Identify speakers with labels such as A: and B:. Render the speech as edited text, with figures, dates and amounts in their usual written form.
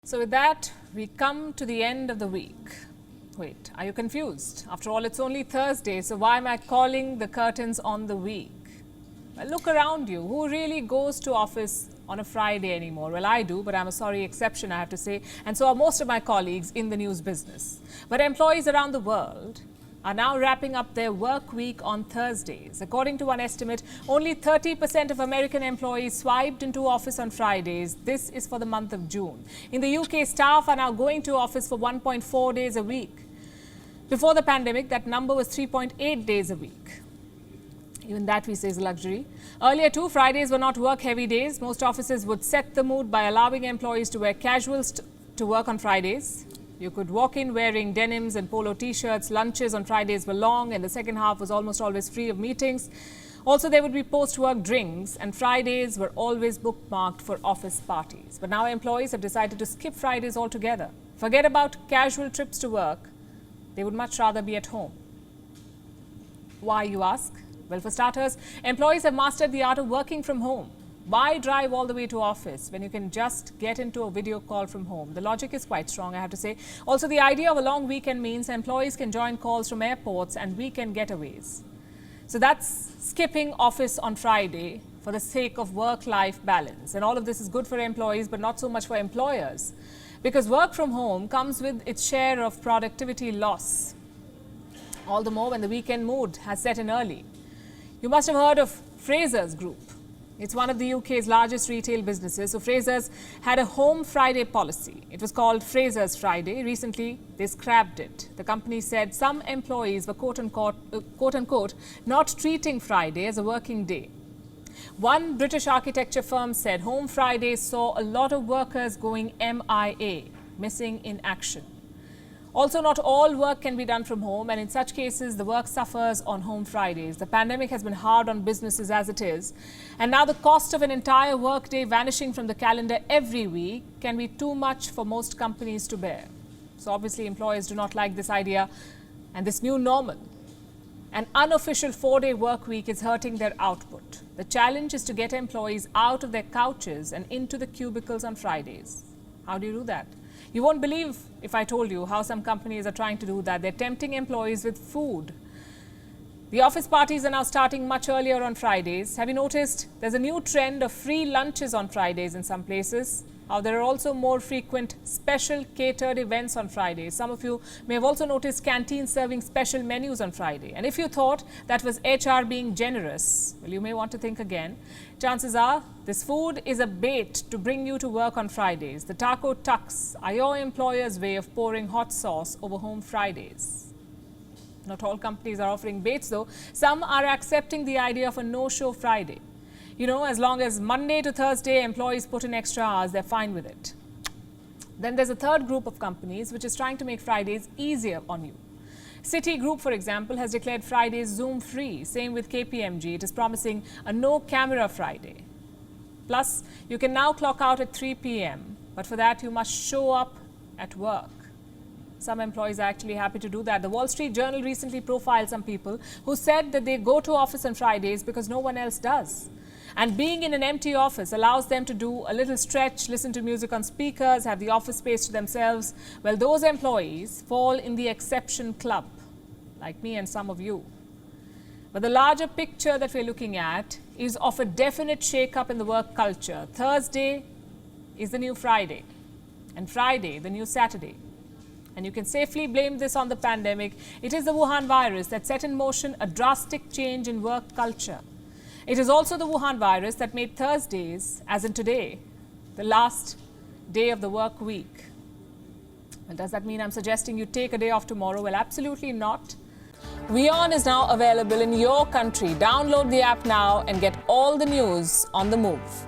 A: So with that, we come to the end of the week. Wait, are you confused? After all, it's only Thursday, so why am I calling the curtains on the week? Well, look around you. Who really goes to office on a Friday anymore? Well, I do, but I'm a sorry exception, I have to say, and so are most of my colleagues in the news business. But employees around the world are now wrapping up their work week on Thursdays. According to one estimate, only 30% of American employees swiped into office on Fridays. This is for the month of June. In the UK, staff are now going to office for 1.4 days a week. Before the pandemic, that number was 3.8 days a week. Even that, we say, is a luxury. Earlier too, Fridays were not work-heavy days. Most offices would set the mood by allowing employees to wear casuals to work on Fridays. You could walk in wearing denims and polo t-shirts. Lunches on Fridays were long and the second half was almost always free of meetings. Also, there would be post-work drinks, and Fridays were always bookmarked for office parties. But now employees have decided to skip Fridays altogether. Forget about casual trips to work. They would much rather be at home. Why, you ask? Well, for starters, employees have mastered the art of working from home. Why drive all the way to office when you can just get into a video call from home? The logic is quite strong, I have to say. Also, the idea of a long weekend means employees can join calls from airports and weekend getaways. So that's skipping office on Friday for the sake of work-life balance. And all of this is good for employees, but not so much for employers. Because work from home comes with its share of productivity loss. All the more when the weekend mood has set in early. You must have heard of Frasers Group. It's one of the UK's largest retail businesses. So Frasers had a home Friday policy. It was called Frasers Friday. Recently, they scrapped it. The company said some employees were quote unquote not treating Friday as a working day. One British architecture firm said home Fridays saw a lot of workers going MIA, missing in action. Also, not all work can be done from home, and in such cases, the work suffers on home Fridays. The pandemic has been hard on businesses as it is, and now the cost of an entire workday vanishing from the calendar every week can be too much for most companies to bear. So obviously, employers do not like this idea and this new normal. An unofficial 4-day work week is hurting their output. The challenge is to get employees out of their couches and into the cubicles on Fridays. How do you do that? You won't believe if I told you how some companies are trying to do that. They're tempting employees with food. The office parties are now starting much earlier on Fridays. Have you noticed there's a new trend of free lunches on Fridays in some places? There are also more frequent special catered events on Fridays. Some of you may have also noticed canteens serving special menus on Friday. And if you thought that was HR being generous, well, you may want to think again. Chances are this food is a bait to bring you to work on Fridays. The taco tucks are your employer's way of pouring hot sauce over home Fridays. Not all companies are offering baits though. Some are accepting the idea of a no-show Friday. You know, as long as Monday to Thursday employees put in extra hours, they're fine with it. Then there's a third group of companies which is trying to make Fridays easier on you. Citigroup, for example, has declared Fridays Zoom free. Same with KPMG. It is promising a no-camera Friday. Plus, you can now clock out at 3 p.m. But for that, you must show up at work. Some employees are actually happy to do that. The Wall Street Journal recently profiled some people who said that they go to office on Fridays because no one else does. And being in an empty office allows them to do a little stretch, listen to music on speakers, have the office space to themselves. Well, those employees fall in the exception club, like me and some of you. But the larger picture that we're looking at is of a definite shake-up in the work culture. Thursday is the new Friday, and Friday the new Saturday. And you can safely blame this on the pandemic. It is the Wuhan virus that set in motion a drastic change in work culture. It is also the Wuhan virus that made Thursdays, as in today, the last day of the work week. Well, does that mean I'm suggesting you take a day off tomorrow? Well, absolutely not. WION is now available in your country. Download the app now and get all the news on the move.